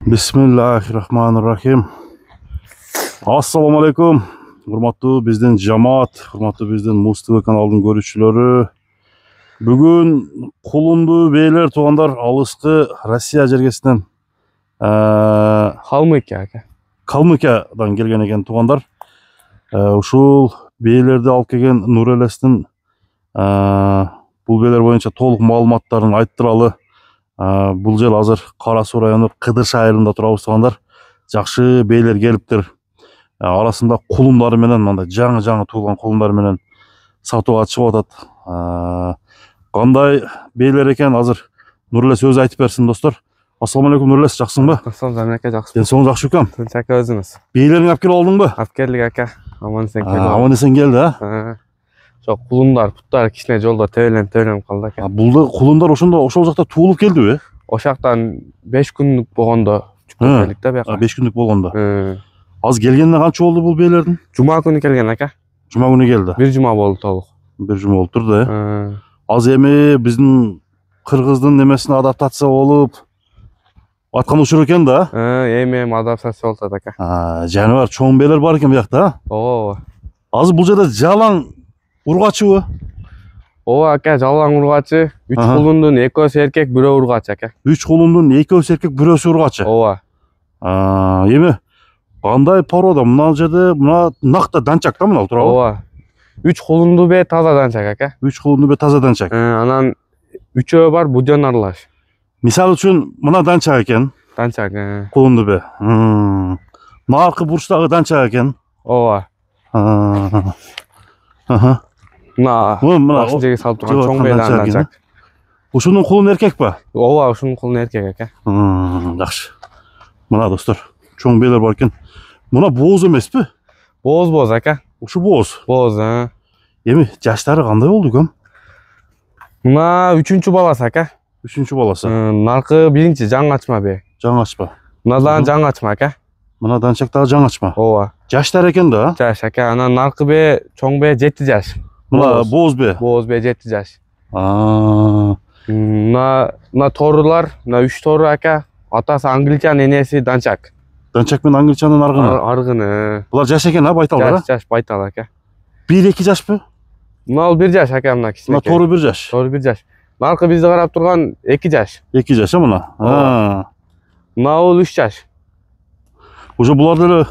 Bismillahirrahmanirrahim. Assalamu alaikum. Hurmatlı bizden cemaat, hurmatlı bizden Mustafa kanalının görüşçüleri. Bugün kulundu beyler tuğandar alıskı Rossiya jergesinden Kalmыкиядан келген eкен туғандар. Ушул бейлерди алып келген Нурелестин бул бейлер боюнча толук маалыматтарын айттыралы. Бул жер азыр Кара Суу району Кыдырш айылында турабыз туғандар. Жакшы бейлер келиптир. Арасында кулундары менен мындай жаңы туулган кулундары менен сатууга чыгып атат. Кандай бейлер экен азыр Нурелес өзү айтып берсин достор. Assalamu alaikum Nurles, жақсың ба? Assalamu alaikum, жақсы. Денсаулығың жақсы екен? Тынчака өзіңіз. Бейлеріңді алып келіп алдың ба? Алып келдік ака. Аман есен келді. Аман есен келді, а? Жоқ, құлындар, пұттар кішкене жолда төйлен қалды ака. Бұл құлындар ошол жақта туылып келді бе? Ошақтан 5 күндік болғанда жүктеп келдік та бияққа. 5 күндік болғанда. Аз келгеніне қанша болды бұл бейлердің? Жұма күні келген ака. Жұма күні келді. Bir жұма болды толық. Bir жұма болып тұрды, е? Аз эми биздин кыргыздын немесине адаптация болуп аткан учур экен да? Эми адаптация болуп атат ака. Жаныбар чоң бейлер бар экен биякта, а? Ооба. Азыр бул жерде жалаң ургачыбы? Ооба ака, жалаң ургачы. 3 кулундун экөөсү эркек, бирөө ургачы ака. 3 кулундун экөөсү эркек, бирөөсү ургачы. Ооба. Эми кандай порода? Мына жерде мына накта данчак да мына турабы? Ооба. 3 кулунду бе таза данчак ака. 3 кулунду бе таза данчак. Анан 3өө бар буден аралаш. Мисал үчүн мына данчак экен. Данчак. Кулунду бе. Наркы бурчтагы данчак экен. Ооба. Мына башын жерге салып турган чоң бейлер данчак. Ушунун кулун эркек ба? Ооба, ушунун кулун эркек ака. Жакшы. Мына достор, чоң бейлер бар экен. Мына бооз эмеспи? Бооз ака. Ушу бооз. Бооз, Эми жаштары кандай болду экен? Мына 3-чү баласы ака. 3-чү баласы. Наркы 1-чи жаңы ачма бе. Жаңы ачма. Мынадан жаңы ачма ака. Мына данчактагы жаңы ачма. Ооба. Жаштар экен да? Жаш ака. Анан наркы бе, чоң бе 7 жаш. Мына бооз бе? Бооз бе 7 жаш. Мына торулар, мына 3 тору ака. Атасы англичан, энеси данчак. Данчак менен англичандын аргыны. Аргыны. Булар жаш экен, а байталдар? Жаш байтал ака. 1-2 жашпы? Мына 1 жаш ака, мына кичине. Мына тору 1 жаш. Тору 1 жаш. Наркы бизди карап турган 2 жаш. 2 жаш мына. Мына ол 3 жаш. Уже булар деле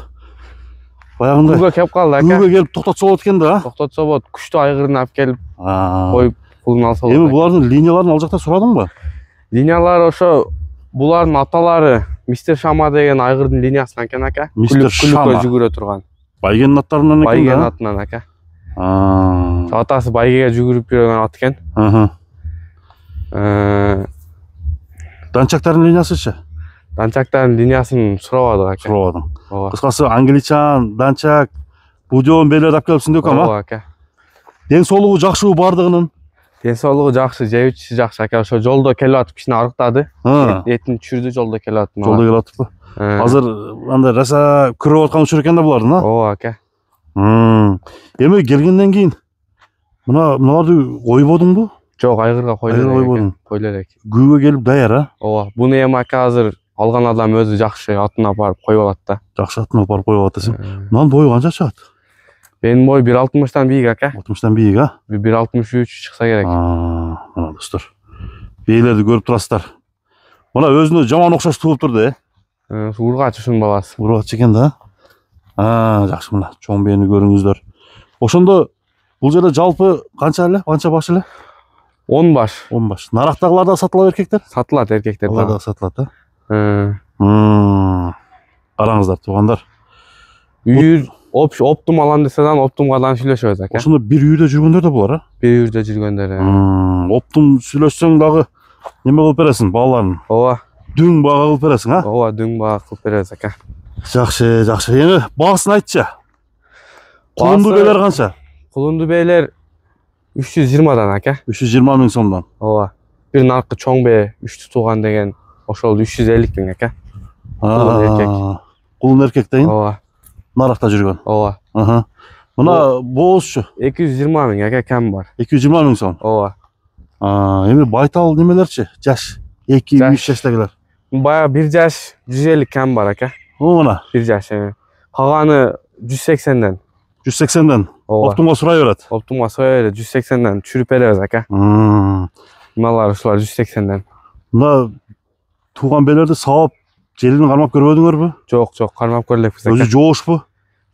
баягындай күнгө кеп калды ака. Күнгө келип токтотсо болот экен да? Токтотсо болот. Күчтүү айгырын алып келип коюп пулун алса болот. Эми булардын линияларын ал жакта сурадыңбы? Линиялар ошо булардын аталары Мистер Шама деген айгырдын линиясынан экен ака. Мистер Шама жүгүрө турган. Байгенин аттарынан экен да? Байгенин атынан ака. Атасы байгеге жүгүрүп жүргөн ат экен. Данчактардын линиясычы? Данчактардын линиясын сурабадык ака. Сурабадың. Кыскасы англичан, данчак, буден бейлерди алып келипсиң деп ооба ака. Ден соолугу жакшыбы бардыгынын? Ден соолугу жакшы, жеп ичиши жакшы ака. Ошо жолдо келип атып кичине арыктады. Этин түшүрдү, жолдо келип атып. Жолдо келип атыппы? Азыр андай раса күрөп аткан учур экен да булардын, а? Ооба ака. Эми келгенден кийин мыналарды койбодуңбу? Жок, айгырга койбодум. Койло элек. Күүгө келип даяр, а? Ооба. Буну эми ака азыр алган адам өзү жакшы атын апарып коюп алат да. Жакшы атын апарып коюп алат десең. Мунун бою канча чыгат? Менин бою 1.60-тан бийик ака. 60-тан бийик, а? 1.63 чыкса керек. Мына достор. Бейлерди көрүп турасыздар. Мына өзүнө жаман окшош туулуп турду, Ургач ушунун баласы. Ургач экен да? Жакшы мына чоң бейни көрүңүздөр. Ошондо бул жерде жалпы канча баш эле? 10 баш. 10 баш. Нарактагылар да сатылат эркектер? Сатылат эркектер. Алар да сатылат, Караңыздар туугандар. Үйүр оптум алам деседан оптумгадан сүйлөшөбүз ака. Ошондо бир үйдө жүргөндөр да булар, а? Бир үйдө жүргөндөр. Оптум сүйлөшсөң дагы неме кылып бересиң балаларын? Ооба. Дүң бага кылып бересиң, а? Ооба, дүң бага кылып беребиз ака. Жакшы. Эми баасын айтчы. Кулунду бейлер канча? Кулунду бейлер 320дан ака. 320 миң сомдон. Ооба. Бир наркы чоң бе 3 тууган деген ошол 350 миң ака. Кулун эркек дейин? Ооба. Наракта жүргөн. Ооба. Мына боозчу? 220 миң ака, кем бар. 220 миң сом. Ооба. Эми байтал немелерчи? Жаш 2-3 жаштагылар. Bayağı 1 yaş 150 kem var aka. Ona 1 yaş. Kağanı 180'den. 180'den. Ova. Optunga suray berat. Optuma söyle 180'den çürüp berебez aka. Bunlar uşular 180'den. Mına tuğan belerdi sağıp jelini karmap görmedingерби? Çok karmap körлекпиз Özü aka. жоошпу?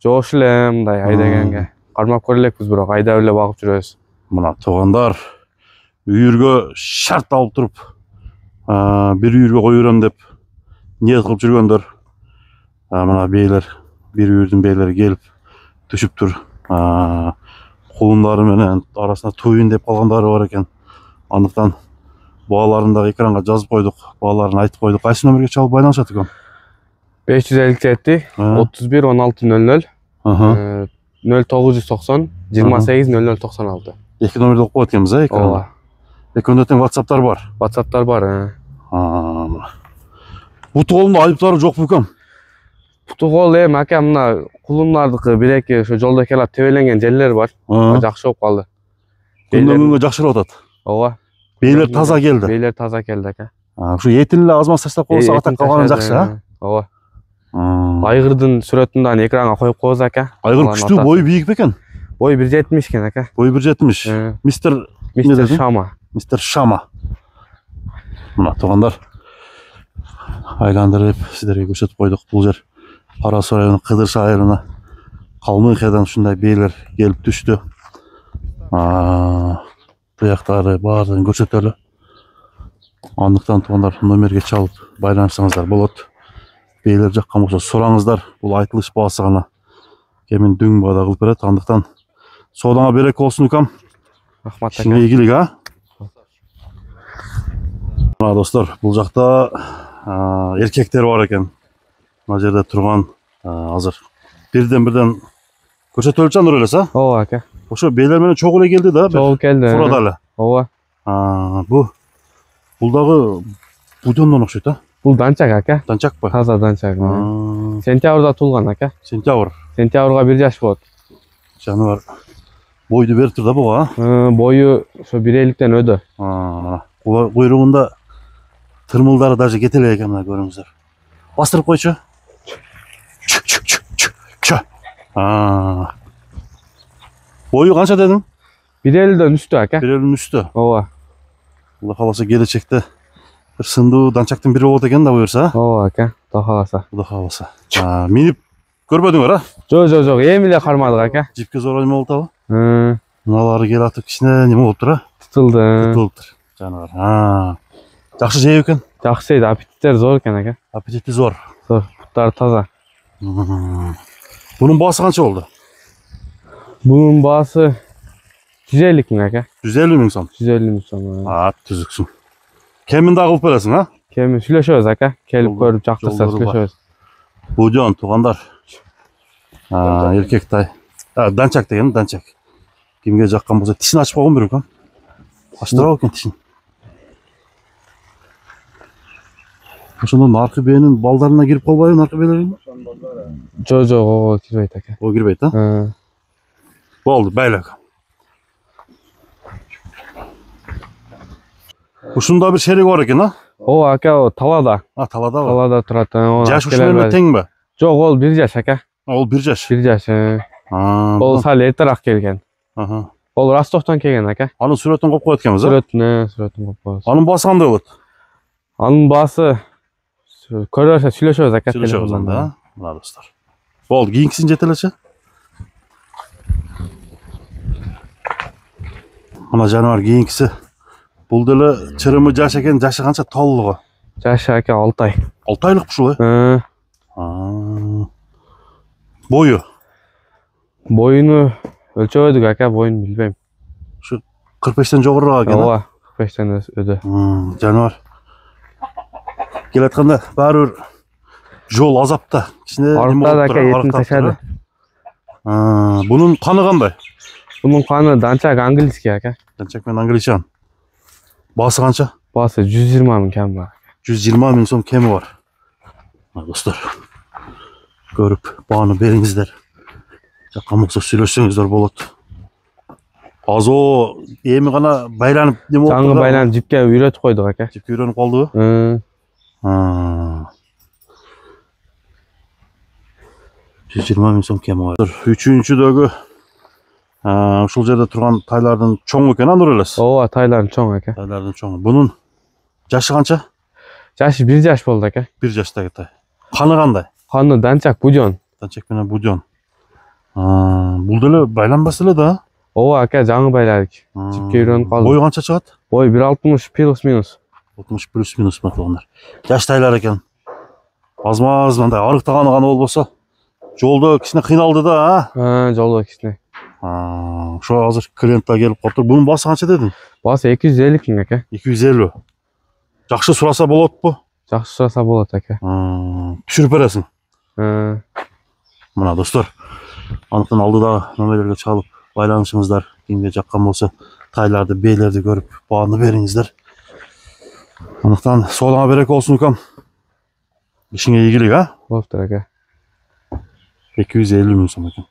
Жоош эле мындай айдагенге. Кармап көрлекпиз бирок айдап эле багып жүрөбүз. Мына туғандар үйірге шарт алып тұрып, bir үйірге қойырам деп ниет қылып жүргендер. Мына бейлер, bir үйірдің бейлері келіп түшіп тұр. Құлындары менен арасында туйын деп қалғандары бар екен. Андықтан бағаларын да экранға жазып қойдық, бағаларын айтып қойдық. Қайсы нөмірге чалып байланышат екен? 557 31 16 00 0990 28 0096. Екі нөмірді оқып өткенбіз, экранға. Ооба. Екеуінде тең WhatsApp-тар бар. WhatsApp-тар бар. Бұты қолында айыптары жоқ бұл кім? Путу кол ака мына кулундардыкы бир-эки ошо жолдо келип тебеленген жерлер бар. Жакшы болуп калды. Күндөн күнгө жакшырып атат. Ооба. Бейлер таза келди. Бейлер таза келди ака. Ушу этин эле азмат таштап койсо атак калганы жакшы, а? Ооба. Айгырдын сүрөтүн дагы экранга коюп коебуз ака. Айгыр күчтүү, бою бийик бекен. Бою 1.70 экен ака. Бою 1.70. Мистер Шама. Мистер Шама. Мына туугандар айландырып сиздерге көрсөтүп койдук. Бул жер Парасу району Кыдыршы айылына Калмыкиядан ушундай бейлер келип түштү. Туяктары баардыгын көрсөтөлү. Андыктан туугандар номерге чалып байланышсаңыздар болот. Бейлер жаккан болсо сураңыздар. Бул айтылыш баасы гана кемин дүң баада кылып берет. Андыктан соодаңа берек болсун укам. Рахмат ака. Сиңе ийгилик, а? Мына достор, бул жакта эркектер бар экен. Мына жерде турган азыр бирден көрсөтөлүп жатыр элес, а? Ооба ака. Ошо бейлер менен чогуу эле келди да. Чогуу келди. Фурада эле. Ооба. Бул дагы будондон окшойт, а? Бул данчак ака. Данчакпы? Таза данчак. Сентябрда туулган ака. Сентябрь. Сентябрга 1 жаш болот. Жаныбар бойду берип тур да буга, а? Бою ошо 1.50-тен өдө. Мына куйругунда тырмылдары даже кете элек экен, мына көрүңүздөр. Бастырып койчу. Бою канча дедиң? 1.50ден үстү ака. 1.50 үстү. Ооба. Кудай кааласа келечекте бир сындуу данчактын бири болот экен да буюрса. Ооба ака. Кудай кааласа. Кудай кааласа. Минип көрбөдүңөр, а? Жок, эми эле кармадык ака. Жипке зор неме болуп атабы? Мыналары келип атып кичине неме болуп тур, а? Тутулду. Жаныбар. Жакшы жейт экен. Жакшы жейт, аппетиттер зор экен ака. Аппетити зор. Зор, буттары таза. Bunun baası kança oldu? Bunun baası 150 ming aka. 150 ming so'm. 150 ming so'm. Tuzuksun. Kemin daha kılıp veresin, ha? Kemin süleşiyoruz aka. Kelip görüp çaktırsa süleşiyoruz. Bu diyorsun tuğanlar. Erkek tay. Dançak degen, dançak. Kimge jakkan bolsa tişini açıp koygun bir kan. Açtıra bakın tişini. Ошондон аркы бээнин балдарына кирип калбайбы, аркы бээлерин? Жок, ого кирбейт ака. О кирбейт, а? Болду, байлак. Ушунда бир шерик бар экен, а? Ооба ака, о талада. Талада бар. Талада турат. Жаш ушул менен теңби? Жок, ол 1 жаш ака. Ол 1 жаш. 1 жаш. Ол сал эртерээк келген. Ол Ростовтон келген ака. Анын сүрөтүн коюп коет экенбиз, а? Сүрөтүн коюп коебуз. Анын баасы кандай болот? Анын баасы көрөрсө сүйлөшөбүз ака. Сүйлөшөбүз анда, мына достор. Болду, кийинкисин жете элечи. Мына жаныбар кийинкиси. Бул деле чырымы жаш экен, жашы канча толугу? Жашы ака 6 ай. 6 айлык ушул, э? Бою? Боюну өлчөбөдүк ака, боюн билбейм. Ушу 45тен жогорураак экен. Ооба, 45тен өдө. Жаныбар. Келатканда баары бир жол азапта. Кичине арыкта ака этин ташады. Бунун каны кандай? Бунун каны данчак английский ака. Данчак менен англичан. Баасы канча? Баасы 120 миң кем бар. 120 миң сом кеми бар. Достор, көрүп бааны бериңиздер. Жаккан болсо сүйлөшсөңүздөр болот. Азо эми гана байланып неме болуп? Жаңы байланып жипке үйрөтүп койдук ака. Жипке үйрөнүп калдыбы? Ha. 120 ming so'm kemi var. Üçüncüdөгү ушул жерде турган тайлардын чоңу экен, Нур элес. Ооба, тайлардын чоң эке. Тайлардын чоңу. Бунун жашы канча? Жашы 1 жаш болду эке. 1 жаштагы тай. Каны кандай? Каны данчак буден. Данчак менен буден. Бул деле байланбас эле да. Ооба ака, жаңы байладык. Жипке үйрөнүп калды. Бою канча чыгат? Бой 1.60 плюс минус. 60 плюс минус метрлер. Жаш тайлар экен. Азмаз мындай арыктаганы гана болбосо, жолдо кичине кыйналды да, Жолдо кичине. Ошо азыр клиенттер келип калыптыр. Бунун баасы канча дедиң? Баасы 250 миң ака. 250. Жакшы сураса болотпу? Жакшы сураса болот ака. Түшүрүп бересиң. Мына достор, анықтан алдыдагы номерлерге чалып байланышыңыздар. Кимге жаккан болсо, тайларды, бейлерди көрүп бааны бериңиздер. Анықтан соолуңа береке болсун укам. Ишиңе ийгилик, Болуптур ака. 250 миң сом экен.